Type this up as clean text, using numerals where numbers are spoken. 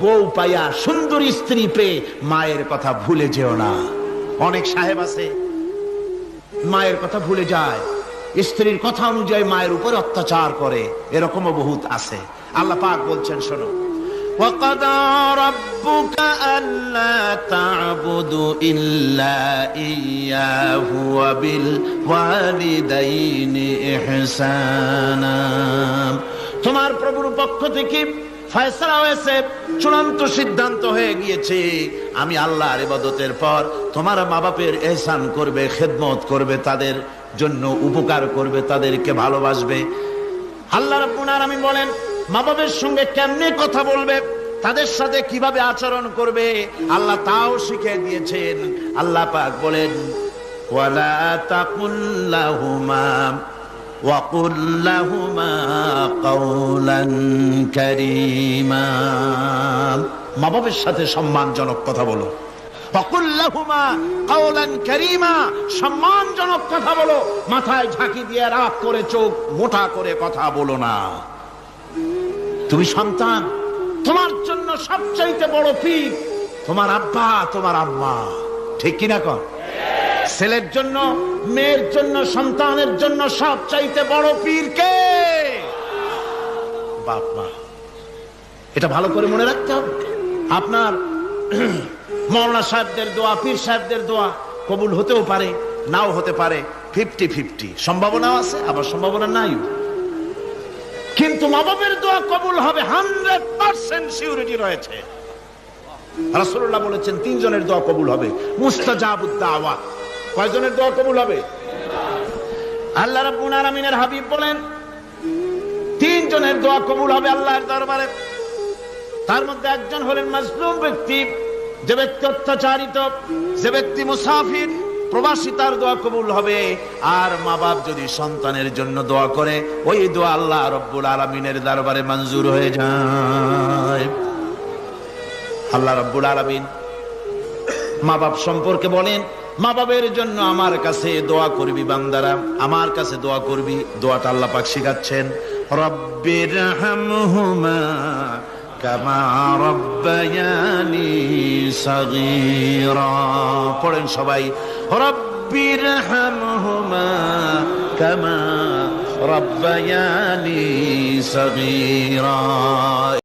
বউ পাইয়া সুন্দর স্ত্রী পেয়ে মায়ের কথা ভুলে যেও না। অনেক সাহেব আছে মায়ের কথা ভুলে যায়, স্ত্রীর কথা অনুযায়ী মায়ের উপর অত্যাচার করে, এরকমও বহুত আছে। আল্লাহ পাক বলছেন শোনো, وَقَضَى رَبُّكَ أَلَّا تَعْبُدُوا إِلَّا إِيَّاهُ وَبِالْوَالِدَيْنِ إِحْسَانًا। তোমার প্রভুর পক্ষ থেকে ফয়সালা হয়েছে, চূড়ান্ত সিদ্ধান্ত হয়ে গিয়েছে, আমি আল্লাহর ইবাদতের পর তোমার মা বাপের ইহসান করবে, খেদমত করবে, তাদের জন্য উপকার করবে, তাদেরকে ভালোবাসবে। আল্লাহ রাব্বুল আলামিন বলেন মা বাবার সঙ্গে কেমনে কথা বলবে, তাদের সাথে কিভাবে আচরণ করবে, আল্লাহ তাও শিখিয়ে দিয়েছেন। আল্লাহ পাক বলেন ওয়ালা তাকুল লাহুমা ওয়াকুল লাহুমা কাওলান কারীমা। মা বাবার সাথে সম্মানজনক কথা বলো। ওয়াকুল লাহুমা কাওলান কারীমা, সম্মানজনক কথা বলো। মাথায় ঝাঁকি দিয়ে রাগ করে চোখ মোটা করে কথা বলো না। তুমি সন্তান, তোমার জন্য সবচাইতে বড় পীর তোমার আব্বা, তোমার আম্মা, ঠিক কিনা কর? ছেলের জন্য, মেয়ের জন্য, সন্তানের জন্য সবচাইতে বড় পীর কে? বাপ মা। এটা ভালো করে মনে রাখতে হবে। আপনার মাওলানা সাহেবদের দোয়া, পীর সাহেবদের দোয়া কবুল হতেও পারে, নাও হতে পারে, 50-50 সম্ভাবনাও আছে, আবার সম্ভাবনা নাই। কিন্তু মা বাবার দোয়া কবুল হবে 100% সিউরিটি রয়েছে। রাসূলুল্লাহ বলেছেন 3 জনের দোয়া কবুল হবে, মুস্তাজাবুদ দাওয়াত। কয়জনের দোয়া কবুল হবে? আল্লাহ রাব্বুল আলামিনের হাবিব বলেন 3 জনের দোয়া কবুল হবে আল্লাহর দরবারে। তার মধ্যে একজন হলেন মাজলুম ব্যক্তি, যে ব্যক্তি অত্যাচারিত, যে ব্যক্তি মুসাফির, প্রবাসী, তার দোয়া কবুল হবে। আর মা বাপ যদি সন্তানের জন্য দোয়া করে, ওই দোয়া আল্লাহ রাব্বুল আলামিনের দরবারে মঞ্জুর হয়ে যায়। আল্লাহ রাব্বুল আলামিন মা বাপ সম্পর্কে বলেন, মা বাবের জন্য আমার কাছে দোয়া করবি বান্দারা, আমার কাছে দোয়া করবি। দোয়াটা আল্লাহ পাক শিখাচ্ছেন, রব্বিরহামহুমা কামা রব্বায়ানি সাগীরা। পড়েন সবাই, রব্বিরহামহুমা কামা রব্বায়ানি সাগীরা।